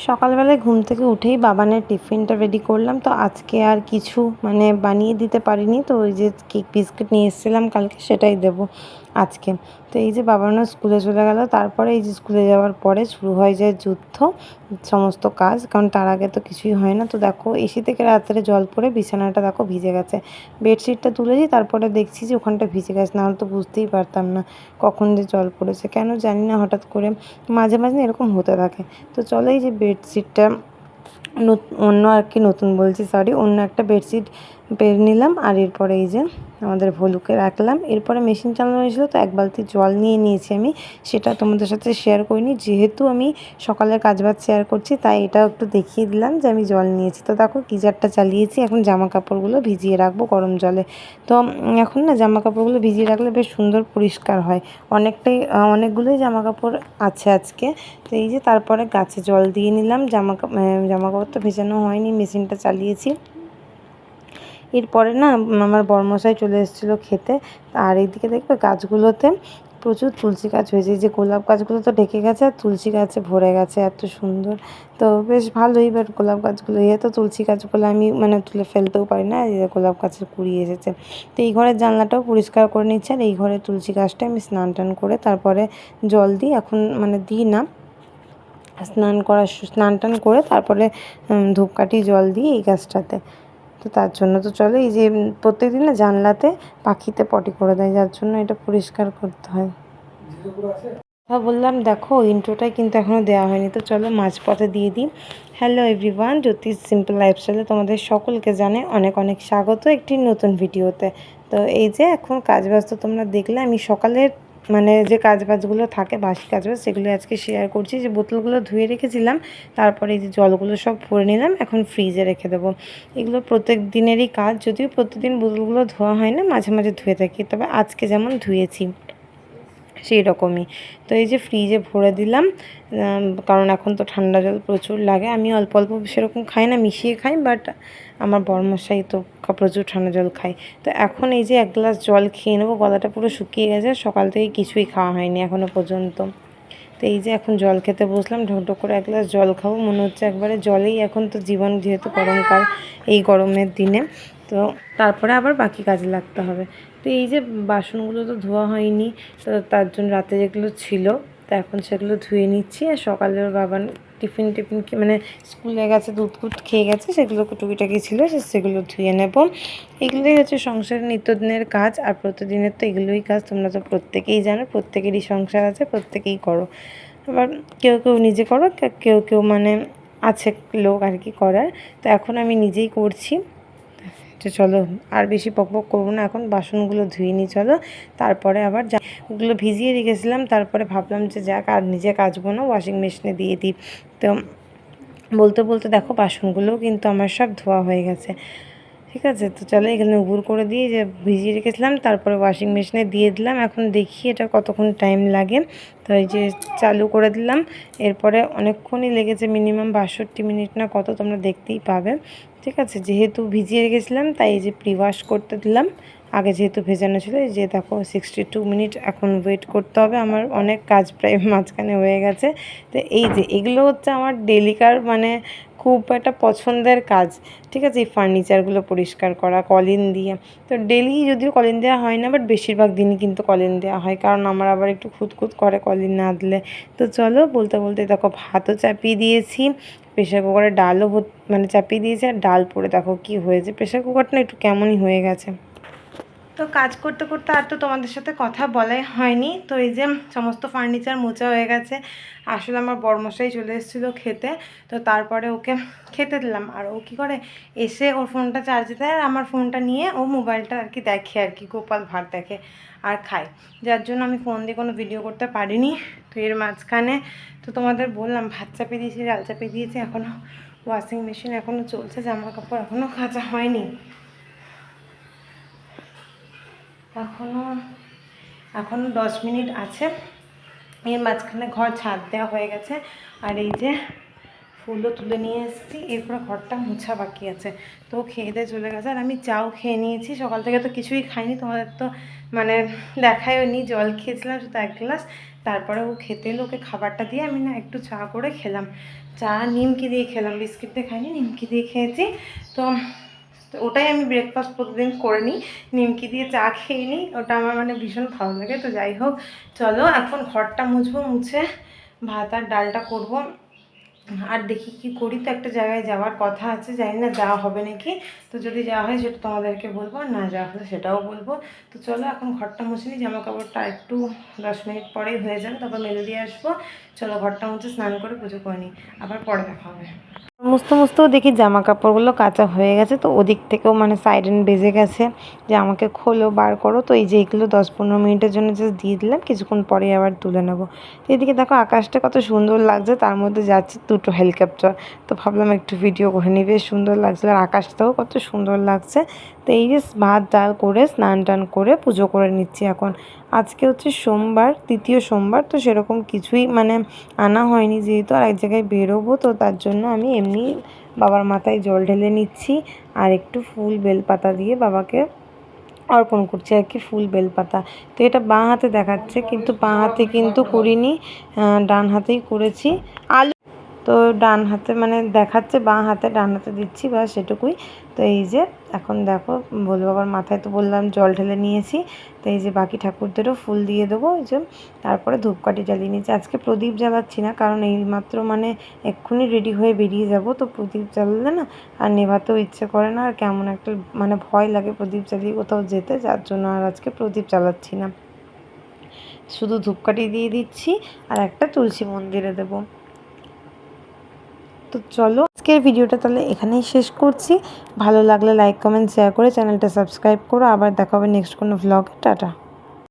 সকালবেলায় ঘুম থেকে উঠেই বাবানের টিফিনটা রেডি করলাম। তো আজকে আর কিছু বানিয়ে দিতে পারিনি, তো ওই যে কেক বিস্কিট নিয়ে এসেছিলাম কালকে, সেটাই দেবো আজকে। তো এই যে বাবানও স্কুলে চলে গেল, তারপরে এই যে স্কুলে যাওয়ার পরে শুরু হয়ে যায় যুদ্ধ, সমস্ত কাজ, কারণ তার আগে তো কিছুই হয় না। তো দেখো এসি থেকে রাত্রে জল পড়ে বিছানাটা দেখো ভিজে গেছে, বেডশিটটা তুলেছি, তারপরে দেখছি যে ওখানটা ভিজে গেছে, নাহলে তো বুঝতেই পারতাম না কখন যে জল পড়েছে, কেন জানি না, হঠাৎ করে মাঝে মাঝে এরকম হতে থাকে। তো চলো এই যে বেডশিটটা অন্য আর কি, নতুন বলছি সরি, অন্য একটা বেডশিট পেরে নিলাম, আর এরপরে এই যে আমাদের ভলুকে রাখলাম। এরপরে মেশিন চালানো হয়েছিল, তো এক বালতি জল নিয়ে নিয়েছি আমি, সেটা তোমাদের সাথে শেয়ার করিনি, যেহেতু আমি সকালের কাজবাজ শেয়ার করছি তাই এটাও একটু দেখিয়ে দিলাম যে আমি জল নিয়েছি। তো দেখো গিজারটা চালিয়েছি, এখন জামা কাপড়গুলো ভিজিয়ে রাখবো গরম জলে। তো এখন না জামা কাপড়গুলো ভিজিয়ে রাখলে বেশ সুন্দর পরিষ্কার হয়, অনেকগুলোই জামা কাপড় আছে আজকে। তো এই যে তারপরে গাছে জল দিয়ে নিলাম, জামা কাপড় তো ভেজানো হয়নি, মেশিনটা চালিয়েছি। এরপরে না আমার বরমশাই চলে এসেছিলো খেতে। আর এইদিকে দেখবে গাছগুলোতে প্রচুর তুলসী গাছ হয়েছে, যে গোলাপ গাছগুলো তো ঢেকে গেছে আর তুলসী গাছে ভরে গেছে, এত সুন্দর। তো বেশ ভালোই, বাট গোলাপ গাছগুলো তো তুলসী গাছগুলো আমি তুলে ফেলতেও পারি না, এই গোলাপ গাছের কুড়ি এসেছে। তো এই ঘরের জানলাটাও পরিষ্কার করে নিচ্ছে, আর এই ঘরে তুলসী গাছটা আমি স্নান টান করে তারপরে জল দিই, এখন দিই না, স্নান টান করে তারপরে ধূপকাঠি জল দিই এই গাছটাতে। তো তার জন্য তো চলো এই যে প্রত্যেকদিন না জানলাতে পাখিতে পটি করে দেয়, যার জন্য এটা পরিষ্কার করতে হয়। বললাম দেখো ইন্ট্রোটাই কিন্তু এখনও দেওয়া হয়নি, তো চলো মাঝপথে দিয়ে দিই। হ্যালো এভরিওয়ান, জ্যোতিষ সিম্পল লাইফস্টাইলে তোমাদের সকলকে জানাই অনেক অনেক স্বাগত একটি নতুন ভিডিওতে। তো এই যে এখন কাজবাজ তো তোমরা দেখলে, আমি সকালের যে কাজবাজগুলো থাকে বাসি কাজবাজ সেগুলো আজকে শেয়ার করছি। যে বোতলগুলো ধুয়ে রেখেছিলাম, তারপরে এই যে জলগুলো সব ভরে নিলাম, এখন ফ্রিজে রেখে দেবো। এগুলো প্রত্যেক দিনেরই কাজ, যদিও প্রতিদিন বোতলগুলো ধোয়া হয় না, মাঝে মাঝে ধুয়ে থাকি, তবে আজকে যেমন ধুয়েছি সেই রকমই। তো এই যে ফ্রিজে ভরে দিলাম, কারণ এখন তো ঠান্ডা জল প্রচুর লাগে, আমি অল্প অল্প সেরকম খাই না, মিশিয়ে খাই, বাট আমার বরমশাই তো প্রচুর ঠান্ডা জল খায়। তো এখন এই যে এক গ্লাস জল খেয়ে নেবো, গলাটা পুরো শুকিয়ে গেছে, সকাল থেকে কিছুই খাওয়া হয়নি এখনও পর্যন্ত। তো এই যে এখন জল খেতে বসলাম, ঢোক করে এক গ্লাস জল খাবো, মনে হচ্ছে একবারে জলেই এখন তো জীবন, যেহেতু গরমকাল, এই গরমের দিনে। তো তারপরে আবার বাকি কাজে লাগতে হবে। তো এই যে বাসনগুলো তো ধোয়া হয়নি, তো তার জন্য রাতে যেগুলো ছিল তো এখন সেগুলো ধুয়ে নিচ্ছি। আর সকালের বাবান টিফিন স্কুলে গেছে, দুধ খেয়ে গেছে, সেগুলো টুকিটাকি ছিল সেগুলো ধুয়ে নেব। এগুলোই হচ্ছে সংসারের নিত্যদিনের কাজ, আর প্রতিদিনের তো এগুলোই কাজ, তোমরা তো প্রত্যেকেই জানো, প্রত্যেকেরই সংসার আছে, প্রত্যেকেই করো। আবার কেউ কেউ নিজে করো, কেউ কেউ আছে লোক আর কি করার। তো এখন আমি নিজেই করছি। তো চলো আর বেশি পকপক করবো না, এখন বাসনগুলো ধুয়ে নিই চলো, তারপরে আবার ওগুলো ভিজিয়ে রেখেছিলাম, তারপরে ভাবলাম যে যাক আর নিজে কাচবো না, ওয়াশিং মেশিনে দিয়ে দিই। তো বলতে বলতে দেখো বাসনগুলোও কিন্তু আমার সব ধোয়া হয়ে গেছে। ঠিক আছে, তো চলো এখানে উবুর করে দিয়ে যে ভিজিয়ে রেখেছিলাম, তারপরে ওয়াশিং মেশিনে দিয়ে দিলাম। এখন দেখি এটা কতক্ষণ টাইম লাগে। তো এই যে চালু করে দিলাম, এরপরে অনেকক্ষণই লেগেছে, মিনিমাম 62 মিনিট না কত, তোমরা দেখতেই পাবে। ঠিক আছে, যেহেতু ভিজিয়ে রেখেছিলাম তাই এই যে প্রি ওয়াশ করতে দিলাম, আগে যেহেতু ভেজানো ছিল। এই যে দেখো 62 মিনিট এখন ওয়েট করতে হবে, আমার অনেক কাজ প্রায় মাঝখানে হয়ে গেছে। তো এই যে এগুলো হচ্ছে আমার ডেলিকার খুব একটা পছন্দের কাজ। ঠিক আছে, এই ফার্নিচারগুলো পরিষ্কার করা কলিন দিয়ে, তো ডেলি যদিও কলিন দেওয়া হয় না, বাট বেশিরভাগ দিনই কিন্তু কলিন দেওয়া হয়, কারণ আমার আবার একটু খুঁতখুত করে কলিন না দিলে। তো চলো বলতে বলতে দেখো ভাতও চাপিয়ে দিয়েছি, প্রেশার কুকারে ডালও চাপিয়ে দিয়েছি, আর ডাল পরে দেখো কি হয়েছে, প্রেশার কুকারটা না একটু কেমনই হয়ে গেছে। তো কাজ করতে করতে আর তো তোমাদের সাথে কথা বলাই হয়নি। তো এই যে সমস্ত ফার্নিচার মোছা হয়ে গেছে, আসলে আমার বরমশাই চলে এসেছিলো খেতে, তো তারপরে ওকে খেতে দিলাম, আর ও কী করে এসে ওর ফোনটা চার্জে দেয়, আর আমার ফোনটা নিয়ে ও মোবাইলটা আর কি দেখে, আর কি গোপাল ভাঁড় দেখে আর খায়, যার জন্য আমি ফোন দিয়ে কোনো ভিডিও করতে পারিনি। তো এর মাঝখানে তো তোমাদের বললাম ভাত চাপিয়ে দিয়েছি, ডাল চাপিয়ে দিয়েছি, এখনও ওয়াশিং মেশিন এখনও চলছে, জামা কাপড় এখনও কাচা হয়নি, এখনও 10 মিনিট আছে। এর মাঝখানে ঘর ছাদ দেওয়া হয়ে গেছে, আর এই যে ফুলও তুলে নিয়ে এসেছি, এরপরে ঘরটা মোছা বাকি আছে। তো খেয়ে দিয়ে চলে গেছে, আর আমি চাও খেয়ে নিয়েছি, সকাল থেকে তো কিছুই খাইনি, তোমাদের তো দেখায়ও নি, জল খেয়েছিলাম শুধু 1 গ্লাস, তারপরে ও খেতে এলো, ওকে খাবারটা দিয়ে আমি না একটু চা করে খেলাম। চা নিমকি দিয়ে খেলাম, বিস্কিট দিয়ে খাইনি, নিমকি দিয়ে খেয়েছি। তো ওটাই আমি ব্রেকফাস্ট প্রতিদিন করে নিই, নিমকি দিয়ে চা খেয়ে নিই, ওটা আমার মানে ভীষণ ভালো লাগে। তো যাই হোক, চলো এখন ঘরটা মুছবো, মুছে ভাত আর ডালটা করবো। আর দেখি কি করি। তো একটা জায়গায় যাওয়ার কথা আছে, জানি না যাওয়া হবে নাকি। তো যদি যাওয়া হয় সেটা তোমাদেরকে বলবো, আর না যাওয়া হলে সেটাও বলবো। তো চলো এখন ঘরটা মুছে নিই, জামা কাপড়টা একটু 10 মিনিট পরেই হয়ে যাবে, তারপর মেলে দিয়ে আসবো। চলো ঘরটা মুছে স্নান করে পুজো করে নিই, আবার পরে দেখা হবে। মুছতে মুছতেও দেখি জামা কাপড়গুলো কাঁচা হয়ে গেছে। তো ওদিক থেকেও মানে সাইরেন বেজে গেছে যে আমাকে খোলো, বার করো। তো এই যে এগুলো 10-15 মিনিটের জন্য জাস্ট দিয়ে দিলাম, কিছুক্ষণ পরে আবার তুলে নেবো। তো এদিকে দেখো আকাশটা কত সুন্দর লাগছে, তার মধ্যে যাচ্ছে দুটো হেলিকপ্টার। তো ভাবলাম একটু ভিডিও করে নিই, বেশ সুন্দর লাগছে, আর আকাশটাও কত সুন্দর লাগছে। তো এই যে ভাত ডাল করে স্নান টান করে পুজো করে নিচ্ছি এখন। আজকে হচ্ছে সোমবার, তৃতীয় সোমবার। তো সেরকম কিছুই মানে আনা হয়নি, যেহেতু আর এক জায়গায় বেরোবো, তো তার জন্য আমি এমনি বাবার মাথায় জল ঢেলে নিচ্ছি আর একটু ফুল বেলপাতা দিয়ে বাবাকে অর্পণ করছি আর কি, ফুল বেলপাতা। তো এটা বাঁ হাতে দেখাচ্ছে, কিন্তু বাঁ হাতে কিন্তু করিনি, ডান হাতেই করেছি। তো ডান হাতে মানে দেখাচ্ছে বাঁ হাতে, ডান হাতে দিচ্ছি, বা সেটুকুই। তো এই যে এখন দেখো ভোলে বাবার মাথায় তো বললাম জল ঢেলে নিয়েছি। তো এই যে বাকি ঠাকুরদেরও ফুল দিয়ে দেবো, এই যে তারপরে ধূপকাঠি জ্বালিয়ে নিয়েছি। আজকে প্রদীপ জ্বালাচ্ছি না, কারণ এইমাত্র মানে এক্ষুনি রেডি হয়ে বেরিয়ে যাব। তো প্রদীপ জ্বালালে না আর নেভাতেও ইচ্ছে করে না, আর কেমন একটা মানে ভয় লাগে প্রদীপ জ্বালিয়ে কোথাও যেতে, যার জন্য আর আজকে প্রদীপ জ্বালাচ্ছি না, শুধু ধূপকাঠি দিয়ে দিচ্ছি আর একটা তুলসী মন্দিরে দেবো। তো চলো আজকের ভিডিওটা তাহলে এখানেই শেষ করছি। ভালো লাগলে লাইক কমেন্ট শেয়ার করে চ্যানেলটা সাবস্ক্রাইব করো। আবার দেখা হবে নেক্সট কোনো ভ্লগে। টাটা।